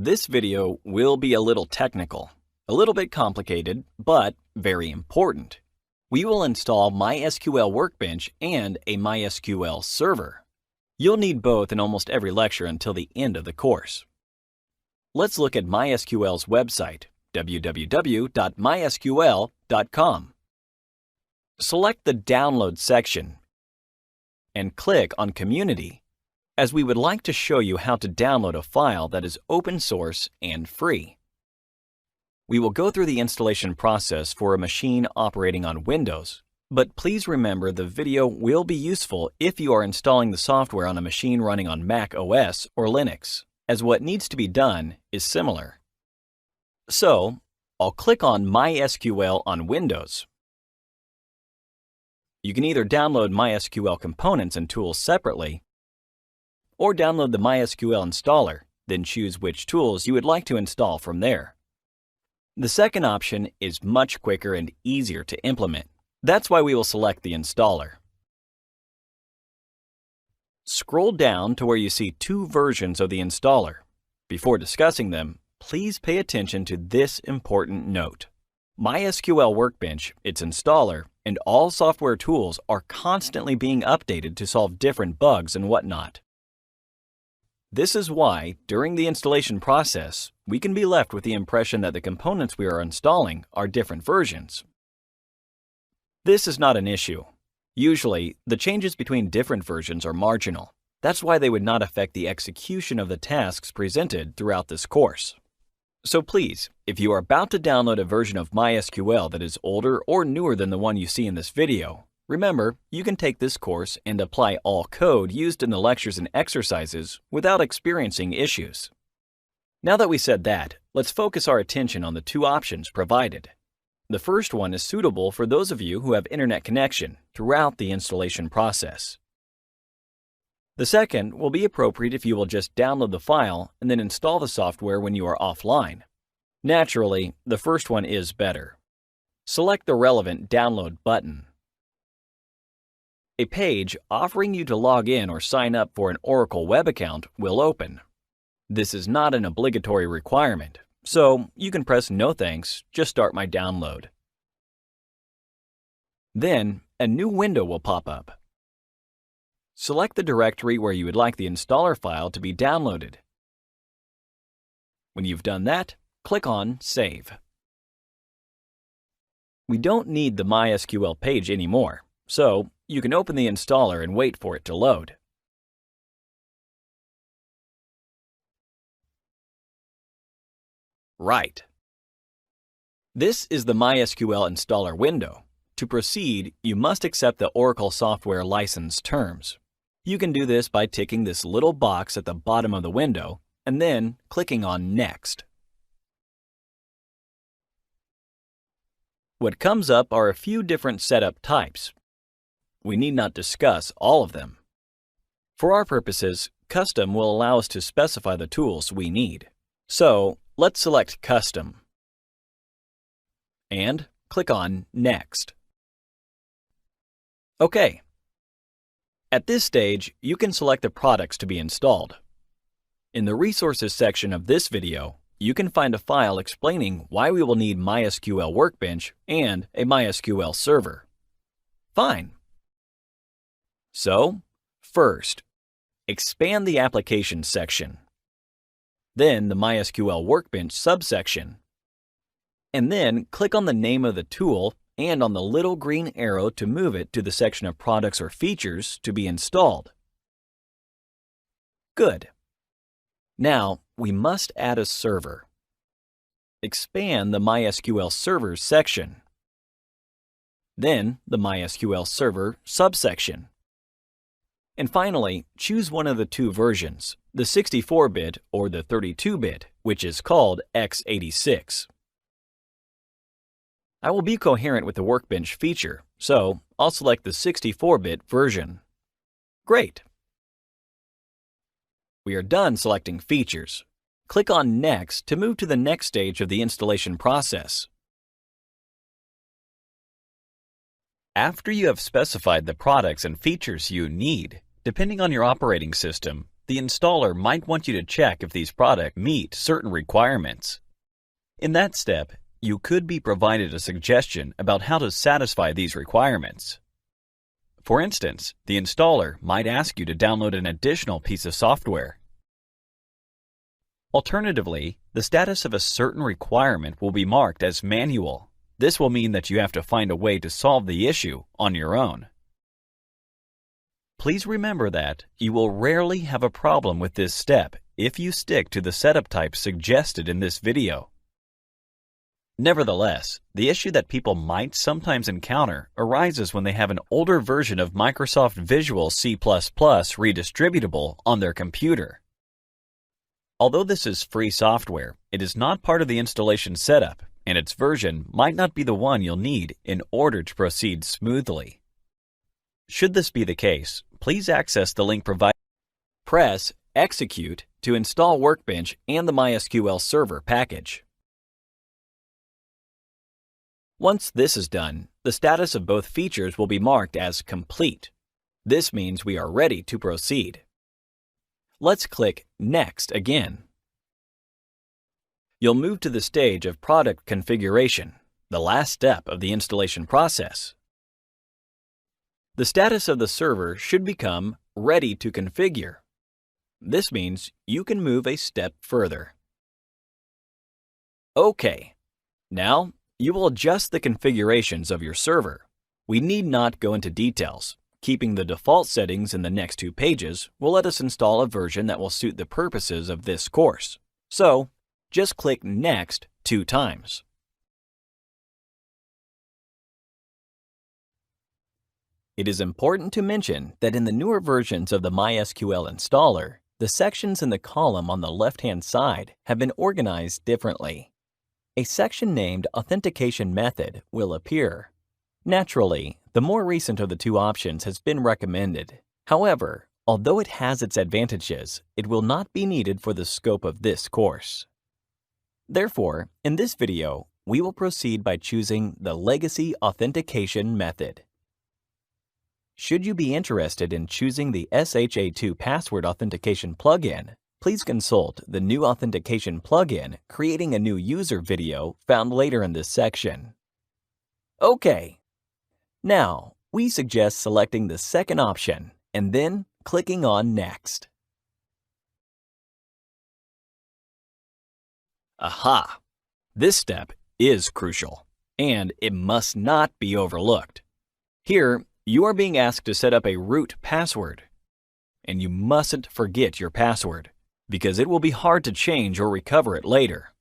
This video will be a little technical, a little bit complicated, but very important. We will install MySQL Workbench and a MySQL server. You'll need both in almost every lecture until the end of the course. Let's look at MySQL's website, www.mysql.com. Select the Download section and click on Community, as we would like to show you how to download a file that is open source and free. We will go through the installation process for a machine operating on Windows, but please remember the video will be useful if you are installing the software on a machine running on Mac OS or Linux, as what needs to be done is similar. So, I'll click on MySQL on Windows. You can either download MySQL components and tools separately, or download the MySQL installer, then choose which tools you would like to install from there. The second option is much quicker and easier to implement. That's why we will select the installer. Scroll down to where you see two versions of the installer. Before discussing them, please pay attention to this important note. MySQL Workbench, its installer, and all software tools are constantly being updated to solve different bugs and whatnot. This is why, during the installation process, we can be left with the impression that the components we are installing are different versions. This is not an issue. Usually, the changes between different versions are marginal. That's why they would not affect the execution of the tasks presented throughout this course. So please, if you are about to download a version of MySQL that is older or newer than the one you see in this video, remember, you can take this course and apply all code used in the lectures and exercises without experiencing issues. Now that we said that, let's focus our attention on the two options provided. The first one is suitable for those of you who have internet connection throughout the installation process. The second will be appropriate if you will just download the file and then install the software when you are offline. Naturally, the first one is better. Select the relevant Download button. A page offering you to log in or sign up for an Oracle web account will open. This is not an obligatory requirement, so you can press No thanks, just start my download. Then, a new window will pop up. Select the directory where you would like the installer file to be downloaded. When you've done that, click on Save. We don't need the MySQL page anymore, so you can open the installer and wait for it to load. Right. This is the MySQL installer window. To proceed, you must accept the Oracle software license terms. You can do this by ticking this little box at the bottom of the window and then clicking on Next. What comes up are a few different setup types. We need not discuss all of them. For our purposes, Custom will allow us to specify the tools we need. So, let's select Custom and click on Next. OK. At this stage, you can select the products to be installed. In the Resources section of this video, you can find a file explaining why we will need MySQL Workbench and a MySQL server. Fine. So, first, expand the Applications section, then the MySQL Workbench subsection, and then click on the name of the tool and on the little green arrow to move it to the section of Products or Features to be installed. Good. Now, we must add a server. Expand the MySQL Servers section, then the MySQL Server subsection. And finally, choose one of the two versions, the 64-bit or the 32-bit, which is called x86. I will be coherent with the Workbench feature, so I'll select the 64-bit version. Great! We are done selecting features. Click on Next to move to the next stage of the installation process. After you have specified the products and features you need, depending on your operating system, the installer might want you to check if these products meet certain requirements. In that step, you could be provided a suggestion about how to satisfy these requirements. For instance, the installer might ask you to download an additional piece of software. Alternatively, the status of a certain requirement will be marked as manual. This will mean that you have to find a way to solve the issue on your own. Please remember that you will rarely have a problem with this step if you stick to the setup types suggested in this video. Nevertheless, the issue that people might sometimes encounter arises when they have an older version of Microsoft Visual C++ redistributable on their computer. Although this is free software, it is not part of the installation setup, and its version might not be the one you'll need in order to proceed smoothly. Should this be the case, please access the link provided. Press Execute to install Workbench and the MySQL Server package. Once this is done, the status of both features will be marked as complete. This means we are ready to proceed. Let's click Next again. You'll move to the stage of product configuration, the last step of the installation process. The status of the server should become Ready to configure. This means you can move a step further. OK. Now, you will adjust the configurations of your server. We need not go into details. Keeping the default settings in the next 2 pages will let us install a version that will suit the purposes of this course. So, just click Next 2 times. It is important to mention that in the newer versions of the MySQL installer, the sections in the column on the left-hand side have been organized differently. A section named Authentication Method will appear. Naturally, the more recent of the 2 options has been recommended. However, although it has its advantages, it will not be needed for the scope of this course. Therefore, in this video, we will proceed by choosing the Legacy Authentication Method. Should you be interested in choosing the SHA-2 Password Authentication plugin, please consult the New Authentication plugin Creating a New User video found later in this section. OK. Now, we suggest selecting the second option and then clicking on Next. Aha! This step is crucial, and it must not be overlooked. Here, you are being asked to set up a root password. And you mustn't forget your password, because it will be hard to change or recover it later.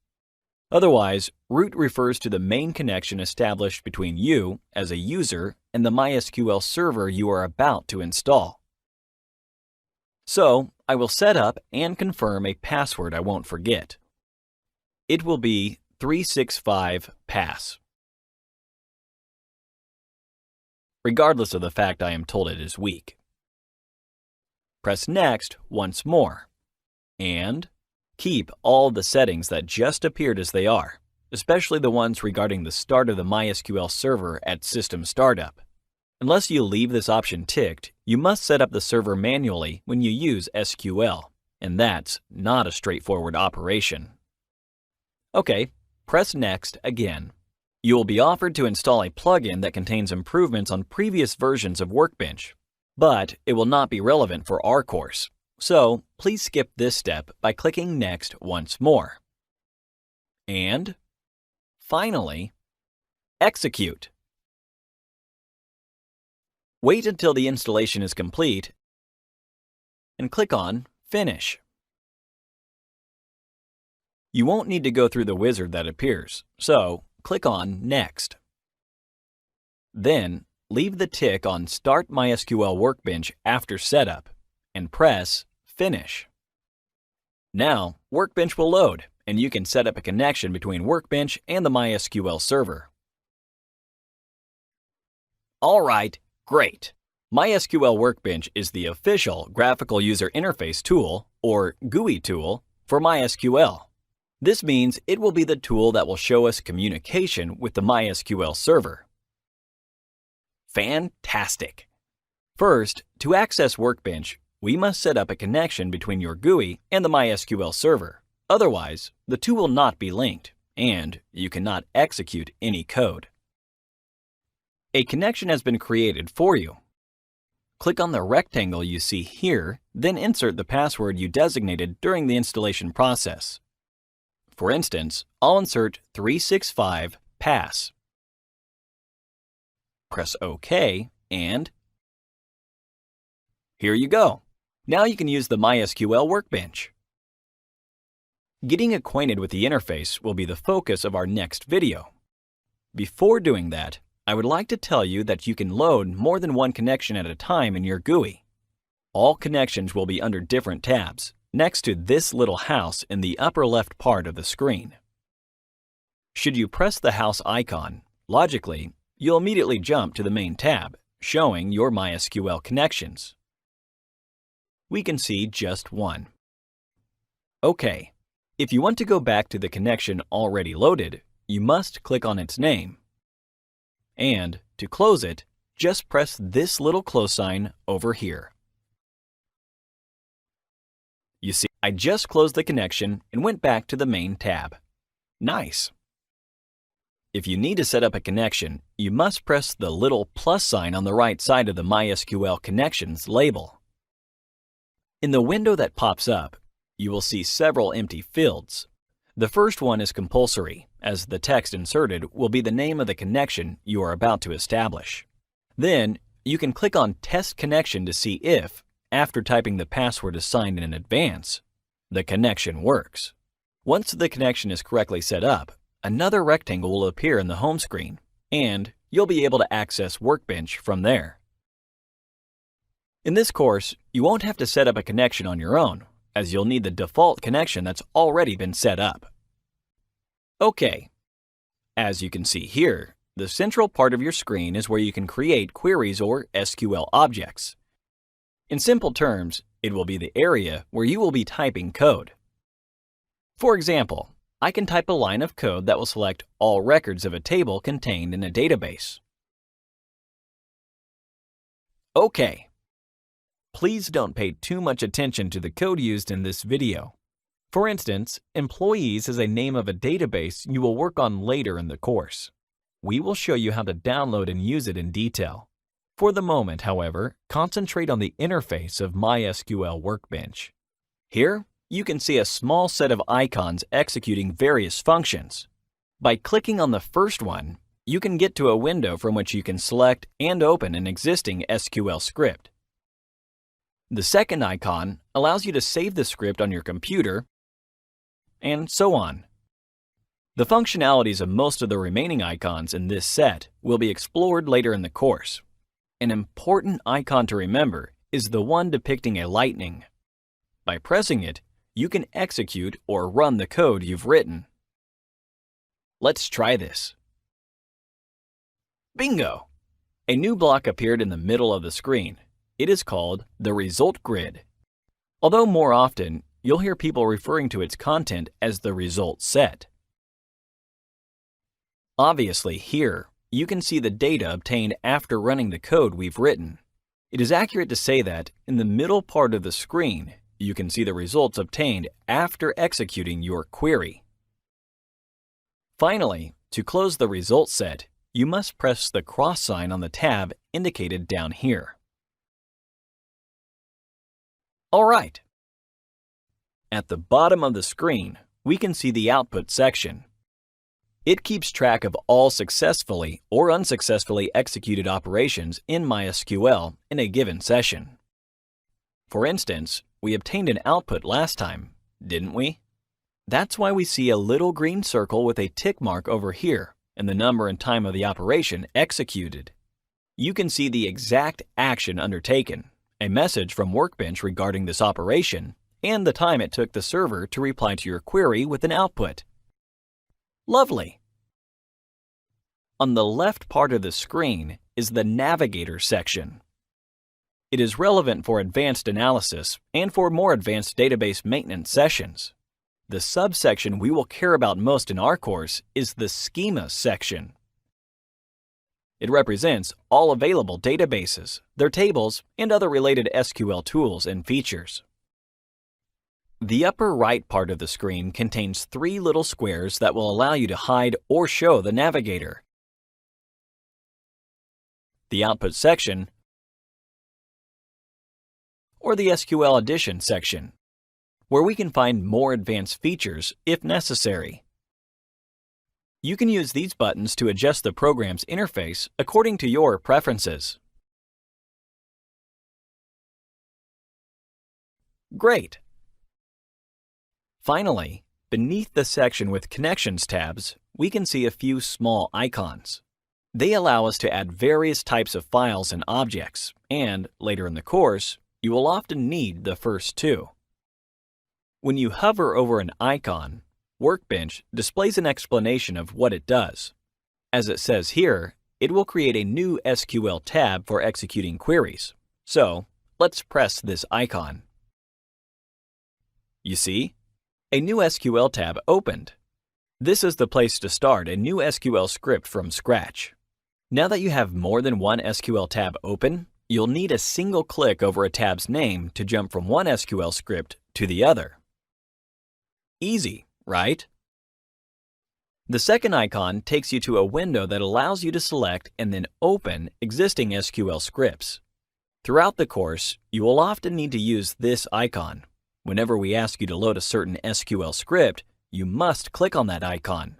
Otherwise, root refers to the main connection established between you, as a user, and the MySQL server you are about to install. So, I will set up and confirm a password I won't forget. It will be 365pass. Regardless of the fact I am told it is weak. Press Next once more, and keep all the settings that just appeared as they are, especially the ones regarding the start of the MySQL server at system startup. Unless you leave this option ticked, you must set up the server manually when you use SQL, and that's not a straightforward operation. OK, press Next again. You will be offered to install a plugin that contains improvements on previous versions of Workbench, but it will not be relevant for our course. So, please skip this step by clicking Next once more. And, finally, Execute. Wait until the installation is complete and click on Finish. You won't need to go through the wizard that appears, so click on Next. Then, leave the tick on Start MySQL Workbench after setup and press Finish. Now, Workbench will load, and you can set up a connection between Workbench and the MySQL server. All right, great. MySQL Workbench is the official Graphical User Interface tool, or GUI tool, for MySQL. This means it will be the tool that will show us communication with the MySQL server. Fantastic! First, to access Workbench, we must set up a connection between your GUI and the MySQL server. Otherwise, the two will not be linked, and you cannot execute any code. A connection has been created for you. Click on the rectangle you see here, then insert the password you designated during the installation process. For instance, I'll insert 365pass. Press OK, and here you go. Now you can use the MySQL workbench. Getting acquainted with the interface will be the focus of our next video. Before doing that, I would like to tell you that you can load more than one connection at a time in your GUI. All connections will be under different tabs, next to this little house in the upper left part of the screen. Should you press the house icon, logically, you'll immediately jump to the main tab, showing your MySQL connections. We can see just one. OK, if you want to go back to the connection already loaded, you must click on its name. And to close it, just press this little close sign over here. You see, I just closed the connection and went back to the main tab. Nice! If you need to set up a connection, you must press the little plus sign on the right side of the MySQL Connections label. In the window that pops up, you will see several empty fields. The first one is compulsory, as the text inserted will be the name of the connection you are about to establish. Then, you can click on Test Connection to see if, after typing the password assigned in advance, the connection works. Once the connection is correctly set up, another rectangle will appear in the home screen, and you'll be able to access Workbench from there. In this course, you won't have to set up a connection on your own, as you'll need the default connection that's already been set up. OK. As you can see here, the central part of your screen is where you can create queries or SQL objects. In simple terms, it will be the area where you will be typing code. For example, I can type a line of code that will select all records of a table contained in a database. OK. Please don't pay too much attention to the code used in this video. For instance, employees is a name of a database you will work on later in the course. We will show you how to download and use it in detail. For the moment, however, concentrate on the interface of MySQL Workbench. Here, you can see a small set of icons executing various functions. By clicking on the first one, you can get to a window from which you can select and open an existing SQL script. The second icon allows you to save the script on your computer, and so on. The functionalities of most of the remaining icons in this set will be explored later in the course. An important icon to remember is the one depicting a lightning. By pressing it, you can execute or run the code you've written. Let's try this. Bingo! A new block appeared in the middle of the screen. It is called the result grid. Although more often, you'll hear people referring to its content as the result set. Obviously, here, you can see the data obtained after running the code we've written. It is accurate to say that, in the middle part of the screen, you can see the results obtained after executing your query. Finally, to close the result set, you must press the cross sign on the tab indicated down here. All right. At the bottom of the screen, we can see the output section. It keeps track of all successfully or unsuccessfully executed operations in MySQL in a given session. For instance, we obtained an output last time, didn't we? That's why we see a little green circle with a tick mark over here and the number and time of the operation executed. You can see the exact action undertaken, a message from Workbench regarding this operation, and the time it took the server to reply to your query with an output. Lovely! On the left part of the screen is the Navigator section. It is relevant for advanced analysis and for more advanced database maintenance sessions. The subsection we will care about most in our course is the Schema section. It represents all available databases, their tables, and other related SQL tools and features. The upper right part of the screen contains 3 little squares that will allow you to hide or show the navigator. The Output section or the SQL Addition section, where we can find more advanced features if necessary. You can use these buttons to adjust the program's interface according to your preferences. Great! Finally, beneath the section with Connections tabs, we can see a few small icons. They allow us to add various types of files and objects, and later in the course, you will often need the first 2. When you hover over an icon, Workbench displays an explanation of what it does. As it says here, it will create a new SQL tab for executing queries. So, let's press this icon. You see? A new SQL tab opened. This is the place to start a new SQL script from scratch. Now that you have more than one SQL tab open, you'll need a single click over a tab's name to jump from one SQL script to the other. Easy, right? The second icon takes you to a window that allows you to select and then open existing SQL scripts. Throughout the course, you will often need to use this icon. Whenever we ask you to load a certain SQL script, you must click on that icon.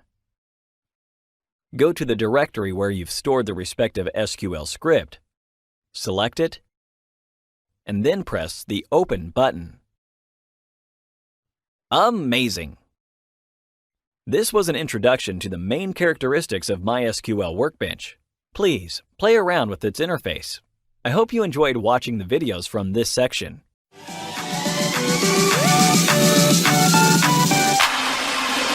Go to the directory where you've stored the respective SQL script, select it, and then press the Open button. Amazing! This was an introduction to the main characteristics of MySQL Workbench. Please play around with its interface. I hope you enjoyed watching the videos from this section.